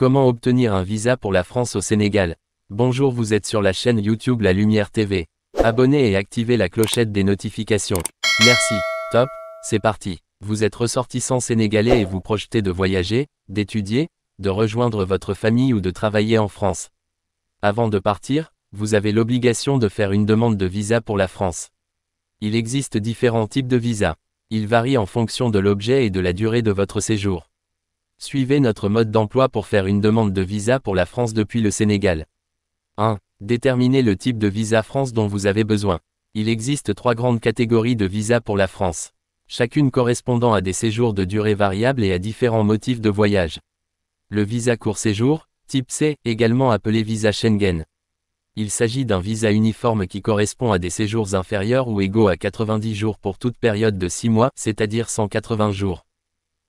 Comment obtenir un visa pour la France au Sénégal? Bonjour, vous êtes sur la chaîne YouTube La Lumière TV. Abonnez et activez la clochette des notifications. Merci. Top, c'est parti. Vous êtes ressortissant sénégalais et vous projetez de voyager, d'étudier, de rejoindre votre famille ou de travailler en France. Avant de partir, vous avez l'obligation de faire une demande de visa pour la France. Il existe différents types de visas. Ils varient en fonction de l'objet et de la durée de votre séjour. Suivez notre mode d'emploi pour faire une demande de visa pour la France depuis le Sénégal. 1. Déterminez le type de visa France dont vous avez besoin. Il existe 3 grandes catégories de visas pour la France, chacune correspondant à des séjours de durée variable et à différents motifs de voyage. Le visa court séjour, type C, également appelé visa Schengen. Il s'agit d'un visa uniforme qui correspond à des séjours inférieurs ou égaux à 90 jours pour toute période de 6 mois, c'est-à-dire 180 jours.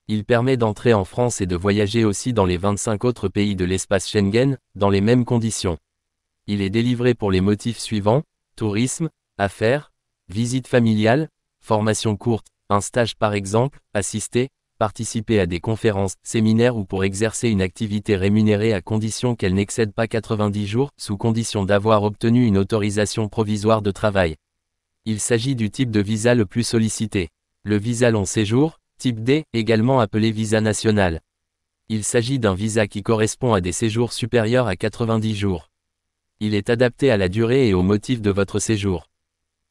Il permet d'entrer en France et de voyager aussi dans les 25 autres pays de l'espace Schengen, dans les mêmes conditions. Il est délivré pour les motifs suivants: tourisme, affaires, visite familiale, formation courte, un stage par exemple, assister, participer à des conférences, séminaires ou pour exercer une activité rémunérée à condition qu'elle n'excède pas 90 jours, sous condition d'avoir obtenu une autorisation provisoire de travail. Il s'agit du type de visa le plus sollicité. Le visa long séjour, type D, également appelé visa national. Il s'agit d'un visa qui correspond à des séjours supérieurs à 90 jours. Il est adapté à la durée et au motif de votre séjour.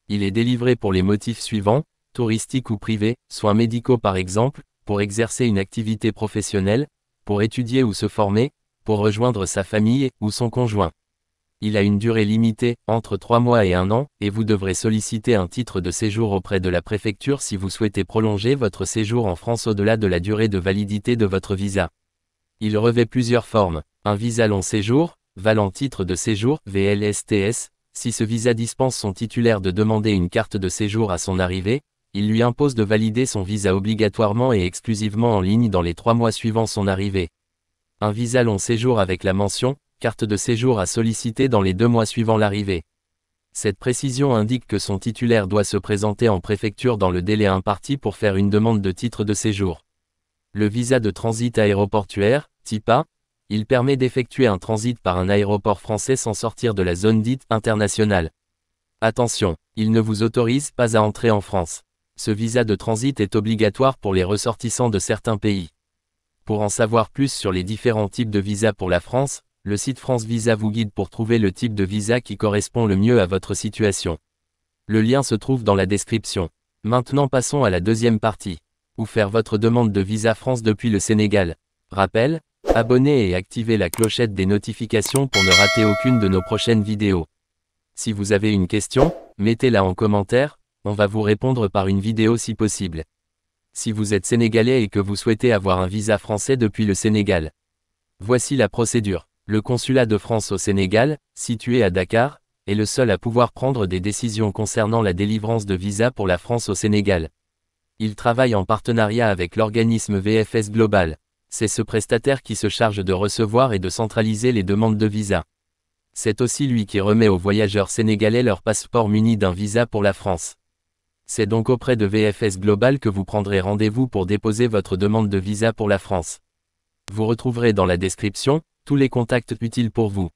Il est délivré pour les motifs suivants: touristiques ou privés, soins médicaux par exemple, pour exercer une activité professionnelle, pour étudier ou se former, pour rejoindre sa famille ou son conjoint. Il a une durée limitée, entre 3 mois et 1 an, et vous devrez solliciter un titre de séjour auprès de la préfecture si vous souhaitez prolonger votre séjour en France au-delà de la durée de validité de votre visa. Il revêt plusieurs formes. Un visa long séjour, valant titre de séjour, VLSTS, si ce visa dispense son titulaire de demander une carte de séjour à son arrivée, il lui impose de valider son visa obligatoirement et exclusivement en ligne dans les 3 mois suivant son arrivée. Un visa long séjour avec la mention carte de séjour à solliciter dans les 2 mois suivant l'arrivée. Cette précision indique que son titulaire doit se présenter en préfecture dans le délai imparti pour faire une demande de titre de séjour. Le visa de transit aéroportuaire, type A, il permet d'effectuer un transit par un aéroport français sans sortir de la zone dite internationale. Attention, il ne vous autorise pas à entrer en France. Ce visa de transit est obligatoire pour les ressortissants de certains pays. Pour en savoir plus sur les différents types de visas pour la France, le site France Visa vous guide pour trouver le type de visa qui correspond le mieux à votre situation. Le lien se trouve dans la description. Maintenant passons à la deuxième partie. Où faire votre demande de visa France depuis le Sénégal. Rappel, abonnez et activez la clochette des notifications pour ne rater aucune de nos prochaines vidéos. Si vous avez une question, mettez-la en commentaire, on va vous répondre par une vidéo si possible. Si vous êtes sénégalais et que vous souhaitez avoir un visa français depuis le Sénégal. Voici la procédure. Le consulat de France au Sénégal, situé à Dakar, est le seul à pouvoir prendre des décisions concernant la délivrance de visa pour la France au Sénégal. Il travaille en partenariat avec l'organisme VFS Global. C'est ce prestataire qui se charge de recevoir et de centraliser les demandes de visa. C'est aussi lui qui remet aux voyageurs sénégalais leur passeport muni d'un visa pour la France. C'est donc auprès de VFS Global que vous prendrez rendez-vous pour déposer votre demande de visa pour la France. Vous retrouverez dans la description tous les contacts utiles pour vous.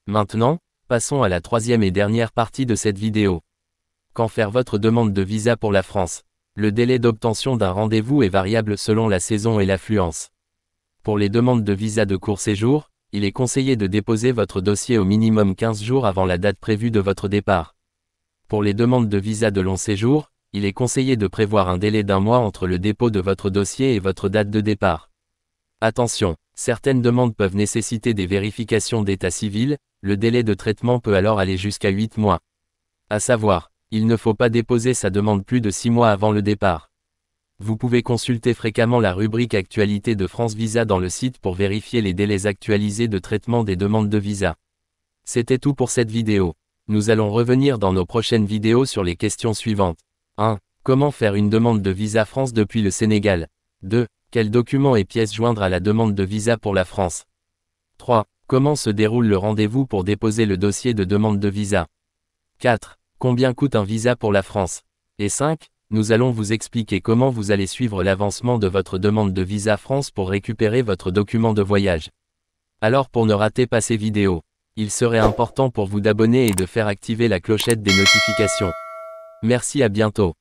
Maintenant, passons à la troisième et dernière partie de cette vidéo. Quand faire votre demande de visa pour la France? Le délai d'obtention d'un rendez-vous est variable selon la saison et l'affluence. Pour les demandes de visa de court séjour, il est conseillé de déposer votre dossier au minimum 15 jours avant la date prévue de votre départ. Pour les demandes de visa de long séjour, il est conseillé de prévoir un délai d'1 mois entre le dépôt de votre dossier et votre date de départ. Attention, certaines demandes peuvent nécessiter des vérifications d'état civil, le délai de traitement peut alors aller jusqu'à 8 mois. À savoir, il ne faut pas déposer sa demande plus de 6 mois avant le départ. Vous pouvez consulter fréquemment la rubrique Actualité de France Visa dans le site pour vérifier les délais actualisés de traitement des demandes de visa. C'était tout pour cette vidéo. Nous allons revenir dans nos prochaines vidéos sur les questions suivantes. 1. Comment faire une demande de visa France depuis le Sénégal? 2. Quels documents et pièces joindre à la demande de visa pour la France? 3. Comment se déroule le rendez-vous pour déposer le dossier de demande de visa? 4. Combien coûte un visa pour la France? Et 5. Nous allons vous expliquer comment vous allez suivre l'avancement de votre demande de visa France pour récupérer votre document de voyage. Alors pour ne rater pas ces vidéos, il serait important pour vous d'abonner et de faire activer la clochette des notifications. Merci, à bientôt.